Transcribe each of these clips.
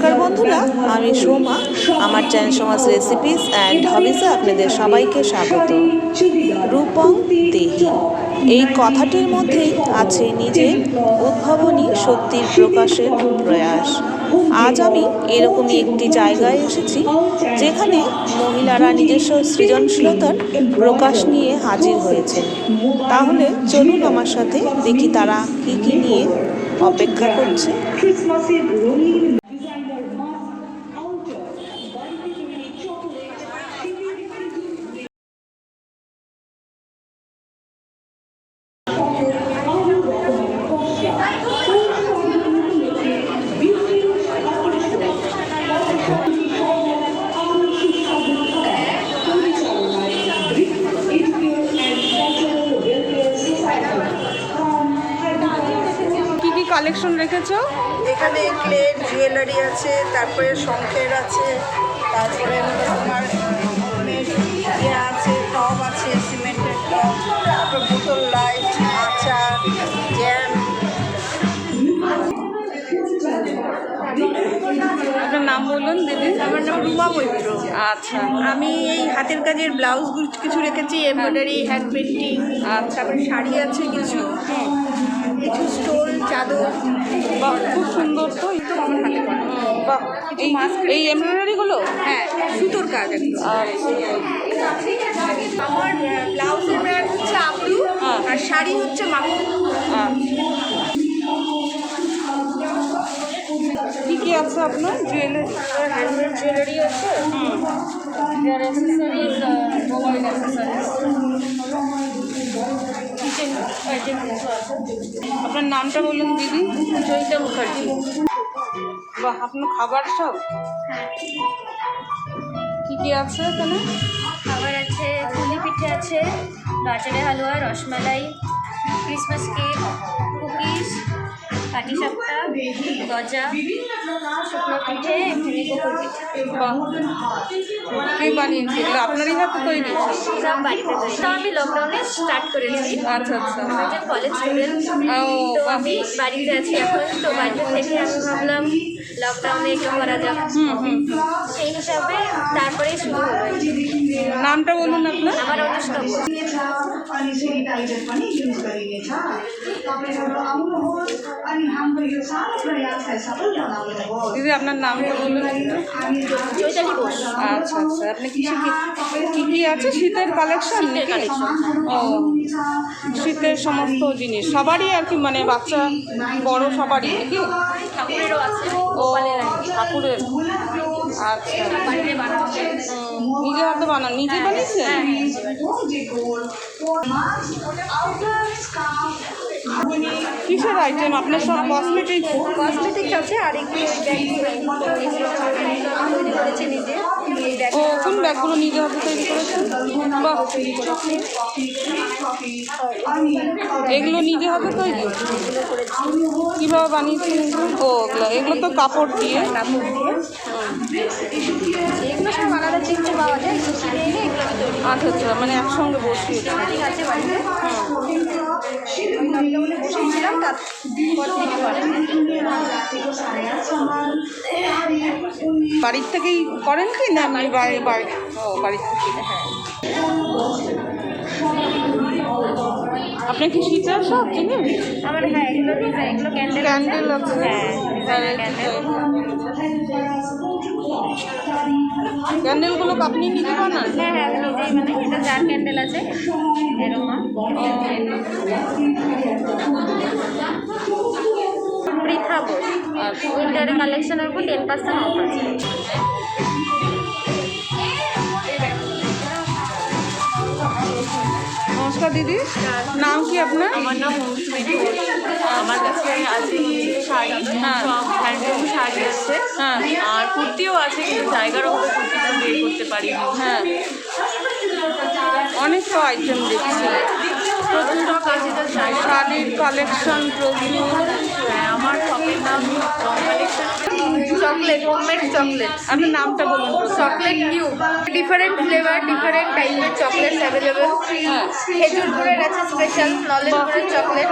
নমস্কার বন্ধুরা, আমি সোমা। আমার চ্যানেল সোমাস রেসিপিস অ্যান্ড হবিসে আপনাদের সবাইকে স্বাগত। রূপং দেহি, এই কথাটির মধ্যেই আছে নিজের উদ্ভাবনী শক্তির প্রকাশের প্রয়াস। আজ আমি এরকমই একটি জায়গায় এসেছি যেখানে মহিলারা নিজস্ব সৃজনশীলতার প্রকাশ নিয়ে হাজির হয়েছেন। তাহলে চলুন আমার সাথে দেখি তারা কি নিয়ে অপেক্ষা করছে। কালেকশন রেখেছো? এখানে ক্লে জুয়েলারি আছে, তারপরে শঙ্খের আছে, তারপরে তোমার ইয়ে আছে, টব আছে, সিমেন্টের টব, তারপর বোতল লাইট, আচার, জ্যাম। আপনার নাম বলুন দিদি। আমার নাম রুমা মৈত্র। আচ্ছা, আমি এই হাতের কাজের ব্লাউজ কিছু রেখেছি, এমব্রয়ডারি, হ্যান্ড পেন্টিং, তারপরে শাড়ি আছে কিছু, কিছু স্টোল, চাদর। বাহ, খুব সুন্দর তো। আমার হাতে করা। বাহ, এই এমব্রয়ডারিগুলো? হ্যাঁ, সুতোর কাজ একদম। আমার ব্লাউজের ব্র্যান্ড হচ্ছে আবলু, আর শাড়ি হচ্ছে মাকু। কি কি আছে আপনার জুয়েলারি? হ্যান্ডমেড জুয়েলারি আছে, আর accessories, mobile accessories, kitchen item কিছু আছে। আপনার নামটা বলুন দিদি। জয়িতা মুখার্জি। বাহ, আপনার খাবার সব কি কি আছে এখানে? খাবার আছে, পুলি পিঠে আছে, গাজরের হালুয়া, রসমালাই, ক্রিসমাস কেক, কুকিজ, পাটিসাপটা, গজা, শুকনো পিঠে, এমনি কুকুর পিঠে। বাহ, কে বানিয়েছে এগুলো? আপনারই হাতে তৈরি? সব বাড়িতে তৈরি। তো আমি লকডাউনে স্টার্ট করেছি। আচ্ছা আচ্ছা। আমি একজন কলেজ স্টুডেন্ট, তো আমি বাড়িতে আছি এখন। তো বাড়িতে থেকে আমি ভাবলাম লকডাউনে একটু করা যাক, সেই হিসাবে তারপরে শুরু হলো। নামটা বলুন আপনার। আমার অনুষ্কা বোস। দিদি আপনার নামটা বলুন একটু। চৈতালি বোস। আচ্ছা আচ্ছা। আপনি কি কি আছে শীতের কালেকশন নাকি? ও, শীতের সমস্ত জিনিস সবারই আর কি, মানে বাচ্চা বড় সবারই নাকি? ঠাকুরেরও আছে। ও, ঠাকুরের। আচ্ছা, বাড়িতে বানানো। নিজে হাতে বানান? নিজে বানিয়েছেন? কিসের আইটেম আপনার? সব কসমেটিক? কসমেটিক্স আছে, আর একটু তৈরি করেছি নিজে। ও, কোন ব্যাগগুলো নিজে হাতে তৈরি করেছেন? বাহ, এগুলো নিজে হাতে তৈরি? কীভাবে বানিয়েছেন এগুলো? ও, এগুলো তো কাপড় দিয়ে। এগুলো সব আলাদা চিনতে পাওয়া যায়, কিনে এনে এগুলো আমি তৈরি করি। আচ্ছা আচ্ছা, মানে একসঙ্গে বসিয়েছি। ঠিক আছে বাড়িতে। লকডাউনে বসেছিলাম, তারপর থেকে বাড়ির থেকেই করেন কি না? আমি বাড়ি ও, বাড়ির থেকে। হ্যাঁ, আপনি কি শীতের সব জিনিস? আমার হ্যাঁ, এগুলো ডিজাইন, এগুলো ক্যান্ডেল ক্যান্ডেল আছে? হ্যাঁ, ক্যান্ডেল। ক্যান্ডেলগুলো আপনি নিজে বানান? হ্যাঁ হ্যাঁ, আমি নিজেই মানে এটা জার ক্যান্ডেল আছে এরকম। বৃথা বোস। উইন্টারের কালেকশনের উপর 10% অফ আছে। নমস্কার দিদি, নাম কি আপনার? আমার নাম মৌসুমী ঘোষ। আমার কাছে আছে শাড়ি, সব হ্যান্ডলুম শাড়ি আছে, হ্যাঁ, আর কুর্তিও আছে, কিন্তু জায়গার অভাবে কুর্তিটা বের করতে পারি। হ্যাঁ, অনেক তো আইটেম দেখছি। প্রচুর কাজের শাড়ির কালেকশন প্রচুর। হ্যাঁ, আমার শপের নাম কালেকশন চকলেট, হোমমেড চকলেট। আপনার নামটা বলুন। Chocolate cube, different flavour, different টাইপের চকলেটস অ্যাভেলেবেল। খেজুর গুড়ের আছে স্পেশাল, নলেজ গুড়ের চকলেট,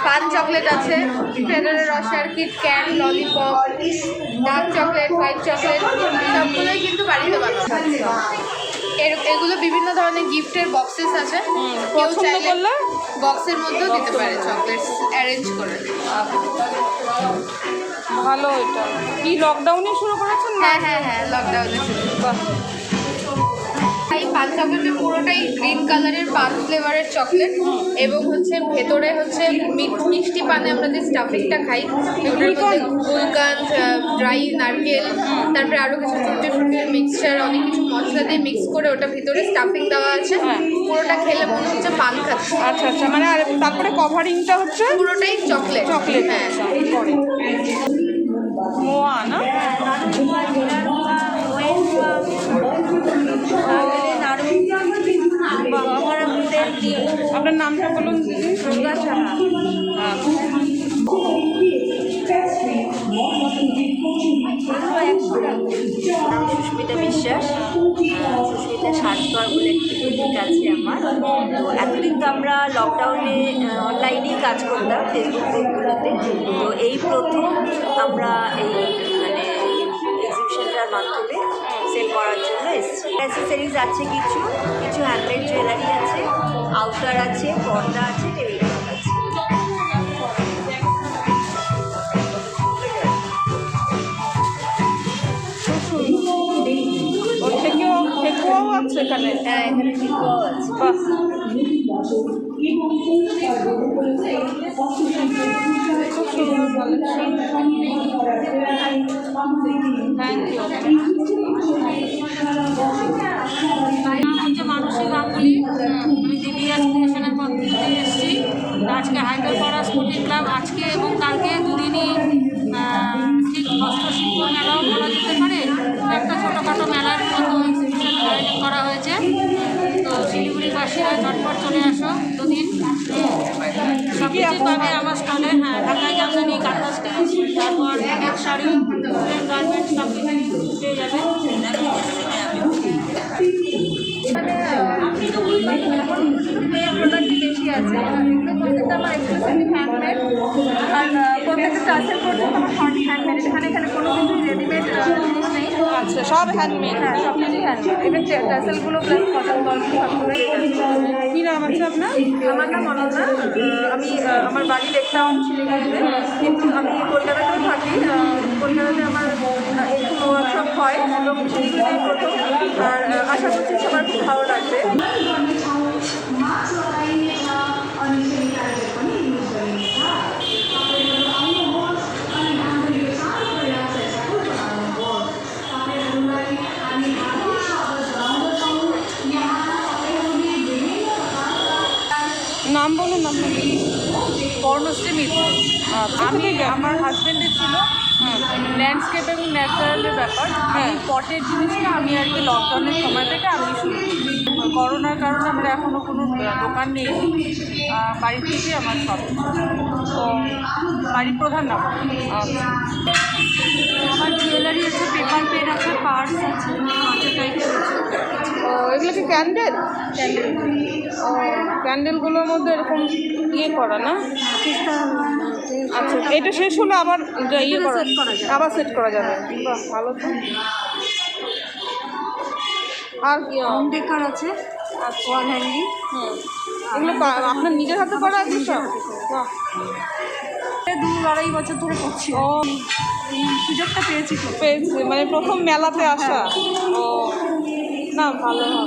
পান চকলেট আছে, Ferrero Rocher, KitKat, lollipop, dark chocolate, white chocolate, সবগুলোই কিন্তু বাড়িতে বানানো। এগুলো বিভিন্ন ধরনের গিফটের বক্সেস আছে, কেউ পছন্দ চাইলে করলে বক্সের মধ্যেও দিতে পারে চকলেটস অ্যারেঞ্জ করে। ভালো। এটা কি লকডাউনে শুরু করেছেন? হ্যাঁ হ্যাঁ হ্যাঁ, লকডাউনে এই পান চকলেটটা পুরোটাই গ্রিন কালারের পান ফ্লেভারের চকলেট, এবং হচ্ছে ভেতরে হচ্ছে মিষ্টি পানে আমরা যে স্টাফিংটা খাই, ওটার মধ্যে গুলকান্দ, ড্রাই নারকেল, তারপরে আরও কিছু ছোটো ছোটো মিক্সচার, অনেক কিছু মশলা দিয়ে মিক্স করে ওটা ভিতরে স্টাফিং দেওয়া আছে। পুরোটা খেলে মনে হচ্ছে পান খাচ্ছে। আচ্ছা আচ্ছা, মানে আর তারপরে কভারিংটা হচ্ছে পুরোটাই চকলেট। চকলেট। হ্যাঁ, মোয়া না? আপনার নামটা বলুন দিদি। সুস্মিতা বিশ্বাস, সুস্মিতা সাজঘর বলে একটি বুটিক আছে আমার। তো এতদিন তো আমরা লকডাউনে অনলাইনেই কাজ করতাম ফেসবুক গ্রুপগুলোতে। তো এই প্রথম আমরা এই মানে এক্সিবিশনটার মাধ্যমে সেল করার জন্য এসেছি। অ্যাক্সেসরিজ আছে, কিছু কিছু হ্যান্ডমেড জুয়েলারি আছে, আউটার আছে, পর্দা আছে, টেবিল ক্লথ আছে। ঠেকুয়াও আছে এখানে। হ্যাঁ, এখানে টিকাও আছে। বাহ, খুব সুন্দর কালেকশন। Thank you. হচ্ছে মানসী গাঙ্গুলি, আমি দিদিয়া স্টেশনের পর থেকে এসেছি। আজকে হায়দ্রাপাড়া স্পোর্টিং ক্লাব আজকে এবং কালকে দুদিনই ঠিক হস্তশিল্প মেলাও বলা যেতে পারে, একটা ছোটোখাটো মেলার মতো এক্সিবিশন আয়োজন করা হয়েছে। তো শিলিগুড়িবাসীরা ঝটপট চলে আসো, দুদিন সব কিছু পাবে আমার স্টলে। হ্যাঁ, ঢাকায় জামদানি, কাঁথা স্টিচ, তারপর এক শাড়ি, গার্মেন্টস সব কিছু পেয়ে যাবে। প্রোডাক্ট বেশি আছে, এগুলো প্রত্যেকটা আমার এক্সক্লুসিভ হ্যান্ডমেড, আর প্রত্যেকটা টাসেল পর্যন্ত আমার হ্যান্ডমেড। এখানে কোনো কিছুই রেডিমেড জিনিস নেই। আচ্ছা, সব হ্যান্ডমেড। হ্যাঁ, সব কিছুই হ্যান্ডমেড। এবার টাসেলগুলো প্লাস কটন বল সবগুলোই। কি নাম আছে আপনার? আমার নাম অনন্যা। আমি আমার বাড়ি দেখতাম শিলিগুড়িতে, কিন্তু আমি কলকাতাতেও থাকি। কলকাতাতে আমার এরকম ওয়ার্কশপ হয় এবং শিলিগুড়িতে প্রথম। আর আশা করছি সবার খুব ভালো লাগবে। নাম বলুন আপনার। পর্ণশ্রী মিত্র। আমি আমার হাজব্যান্ডের ছিল ল্যান্ডস্কেপ এবং ন্যাচারালের ব্যাপার। হ্যাঁ। এই পটের জিনিসটা আমি আর কি লকডাউনের সময় থেকে আমি শুরু করি। করোনার কারণে আমরা এখনও কোনো দোকান নেই, বাড়ি থেকে আমার সব। তো বাড়ির প্রধান নাম। আমার জুয়েলারি আছে, পেপার পেন আছে, পার্স আছে, কাঁচের টাইপের আছে। ও, এগুলো কি ক্যান্ডেল? ও, ক্যান্ডেলগুলোর মধ্যে এরকম ইয়ে করা না? আচ্ছা, এটা শেষ হলে আবার ইয়ে করা, আবার সেট করা যাবে। বাহ, ভালো তো। আর কি হোম ডেকার আছে, ওয়াল হ্যাঙ্গিং। এগুলো আপনার নিজের হাতে করা আছে সব? বাহ, 2-2.5 বছর ধরে করছি। ও, সুযোগটা পেয়েছি। পেয়েছি মানে প্রথম মেলাতে আসা। ও না, ভালো ভালো।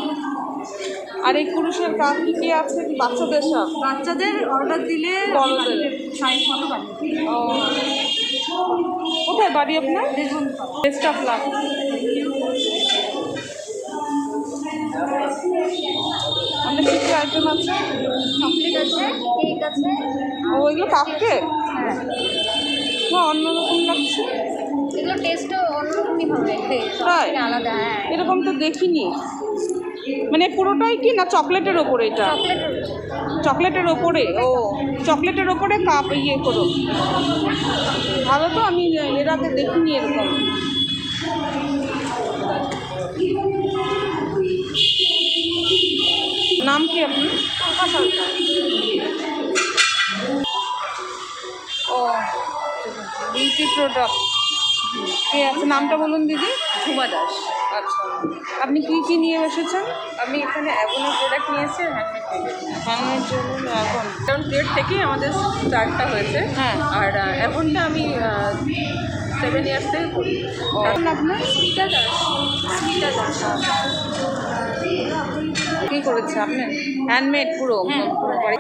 আর এই কুরুশের কাজ কি আছে? বাচ্চাদের সব? বাচ্চাদের অর্ডার দিলে বড়দের? সাইজ মতো বানিয়ে। ও, কোথায় বাড়ি আপনার? Best of luck. আপনার কী কী আইটেম আছে? চকলেট আছে, কেক আছে। ও, এগুলো কাপ কেক? না, অন্যরকম লাগছে। এগুলো টেস্টও অন্যরকমই হবে, তাই? আলাদা। হ্যাঁ, এরকম তো দেখিনি। মানে পুরোটাই কি না চকলেটের ওপরে এটা? চকলেটের ওপরে, ও চকলেটের ওপরে কাপ ইয়ে করো, ভালো তো। আমি এর আগে দেখিনি এরকম। নাম কি আপনি? ও বিউটি প্রোডাক্ট কে আছে, নামটা বলুন দিদি। ঝুমা দাস। আচ্ছা, আপনি কি কি নিয়ে এসেছেন? আমি এখানে অ্যাভনের প্রোডাক্ট নিয়েছি আর হ্যান্ডমেড জন্য এখন কারণ প্লেট থেকেই আমাদের স্টার্টটা হয়েছে। হ্যাঁ। আর অ্যাভনটা আমি 7 ইয়ার্স থেকে করি। আপনার স্মিতা দাস। স্মিতা দাস। কী করেছে আপনি? হ্যান্ডমেড পুরো পুরো বাড়ি।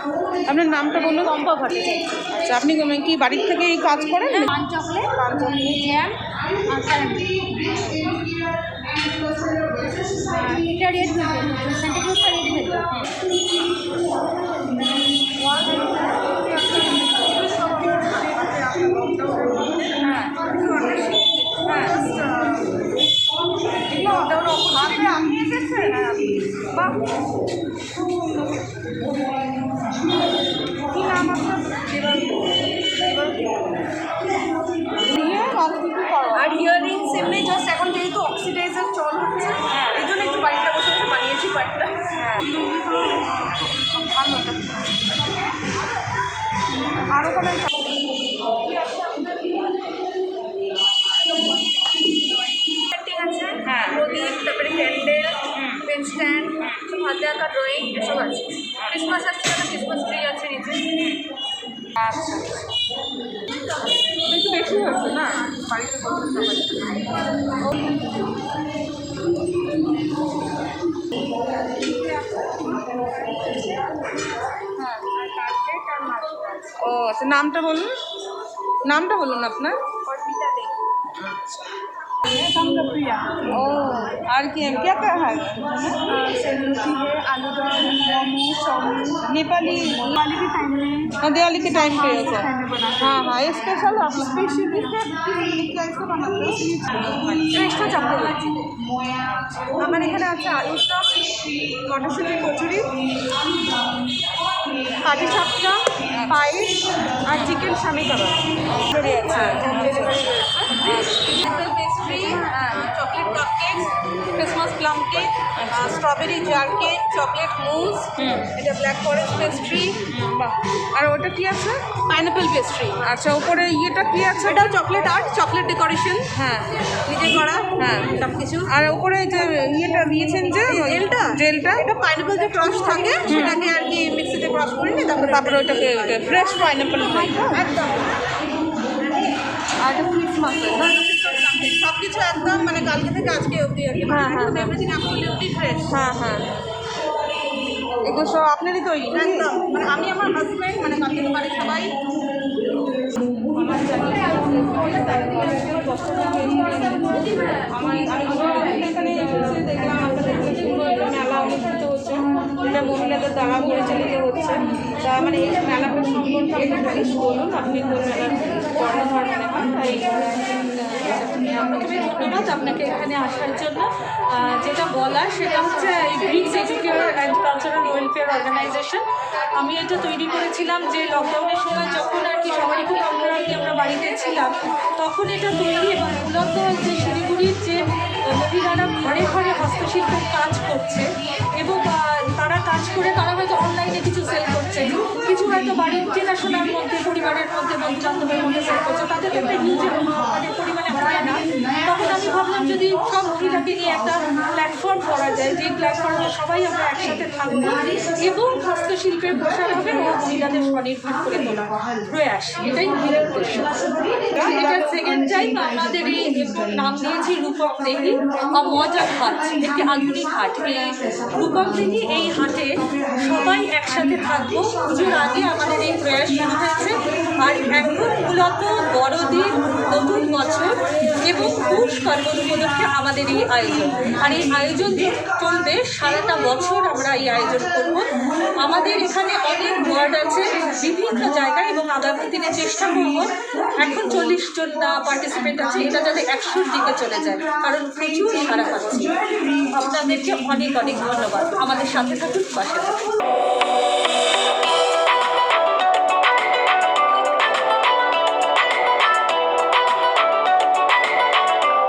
আপনার নামটা বলুন। পম্পা ভট্টাচার্য। আচ্ছা, আপনি কি বাড়ির থেকে এই কাজ করেন? পান চকলেট, জ্যাম আর ক্যারামেল। এটা রেড ভেলভেট, সান্টা ক্রুজটা রেড ভেলভেট। আর ইয়াররিংস এমনি জাস্ট এখন যেহেতু অক্সিডাইজার চল হচ্ছে, এই জন্য একটু বাড়িটা বসে বসে বানিয়েছি কয়েকটা। আরও কোনো হ্যাঁ, প্রদীপ, তারপরে ক্যান্ডেল, পেন স্ট্যান্ড, সব হাতে আঁকা ড্রয়িং এসব আছে। ক্রিসমাস আসছে, ক্রিসমাস ট্রি আছে নিচে। আচ্ছা, একটু বেশি হয়েছে না বাড়িতে বসে ও আচ্ছা, নামটা বলুন। নামটা বলুন আপনার। ओ और क्या क्या है? सेलरोटी है, आलू दम, मोमो, चाउमीन। नेपाली दिवाली के टाइम में दिवाली के टाइम पे होता है। बनाते हाँ हाँ, ये स्पेशल आप स्पेशल क्या इसको बनाते हैं? ফ্রেশটা চাপতে পারছি। আমার এখানে আছে আলুর চপ, মটরশুঁটি কচুরি, পাটি সাপটা, পায়েস আর চিকেন স্বামী কাবাব। আছে হোম ডেলিভারি রয়েছে। Pastry, chocolate cupcake, Christmas plum cake, strawberry jar cake, chocolate mousse, এটা ব্ল্যাক ফরেস্ট পেস্ট্রি। বাহ, আর ওটা কি আছে? Pineapple pastry. আচ্ছা, উপরে ইয়েটা কি আছে? এটাও চকলেট আর্ট, চকলেট ডেকোরেশন, হ্যাঁ নিজে করা, হ্যাঁ সব কিছু। আর উপরে যে ইয়েটা দিয়েছেন যে জেলটা জেলটা, এটা পাইনাপেল যে ক্রাশ থাকে সেটাকে আর কি মিক্সিতে ক্রাশ করে নিয়ে তারপরে ওটাকে ফ্রেশ পাইনাপেল একদম। আর এটা ক্রিসমাসের না, সব কিছু একদম মানে কালকে থেকে আজকে অবধি আর কি, একদম এভরিথিং অ্যাবসলিউটলি ফ্রেশ। হ্যাঁ হ্যাঁ, এগুলো সব আপনারই তৈরি নাকি? একদম, মানে আমি আমার হাজব্যান্ড মানে কালকে তো বাড়ির সবাই। আমি এখানে এসেছি, দেখলাম আপনাদের পুরো একটা মেলা অনুষ্ঠিত হচ্ছে, এটা মহিলাদের দ্বারা পরিচালিত হচ্ছে। তা মানে এই মেলাটার সম্পর্কে আপনি কিছু বলুন, আপনি কোন মেলার কর্ণধার মনে হয় তাই। প্রথমে ধন্যবাদ আপনাকে এখানে আসার জন্য। যেটা বলার সেটা হচ্ছে এই BRICS education and cultural welfare organisation. আমি এটা তৈরি করেছিলাম যে লকডাউনের সময় যখন আর কি সবারই খুব আমরা বাড়িতে ছিলাম, তখন এটা তৈরি এবং মূলত যে শিলিগুড়ির যে মহিলারা ঘরে ঘরে হস্তশিল্পের কাজ করছে এবং তারা কাজ করে তারা হয়তো অনলাইনে কিছু সেল করছে, কিছু হয়তো বাড়ির চেনাশোনার মধ্যে পরিবারের মধ্যে বন্ধু বান্ধবের মধ্যে সেল করছে, তাদের একটা হিউজ তাদের পরিমাণে হয় না। তখন আমি ভাবলাম যদি সব মহিলাকে নিয়ে একটা প্ল্যাটফর্ম করা যায়, যে প্ল্যাটফর্মে সবাই আমরা একসাথে থাকবো এবং হস্তশিল্পের প্রসার হবে ও মহিলাদের স্বনির্ভর করে তোলা প্রয়াস, এটাই মূল উদ্দেশ্য। এটা সেকেন্ড টাইম আমাদের এই নাম দিয়েছি রূপক দেহি মজার হাট, একটি আধুনিক হাট। এই রূপক দেহি এই হাটে সবাই একসাথে থাকবো। পুজোর আগে আমাদের এই প্রয়াস শুরু হয়েছে, আর এখন মূলত বড়দিন, নতুন বছর এবং পুষ পার্বণ উপলক্ষে আমাদের এই আয়োজন। আর এই আয়োজন চলবে সারাটা বছর, আমরা এই আয়োজন করব। আমাদের এখানে অনেক ওয়ার্ড আছে বিভিন্ন জায়গায়, এবং আগামী দিনে চেষ্টা করব, এখন 40 জন পার্টিসিপেন্ট আছে, এটা যাতে 100-র দিকে চলে যায়, কারণ প্রচুর সারা পাচ্ছি। আপনাদেরকে অনেক অনেক ধন্যবাদ। আমাদের সাথে থাকুন, পাশে থাকুন।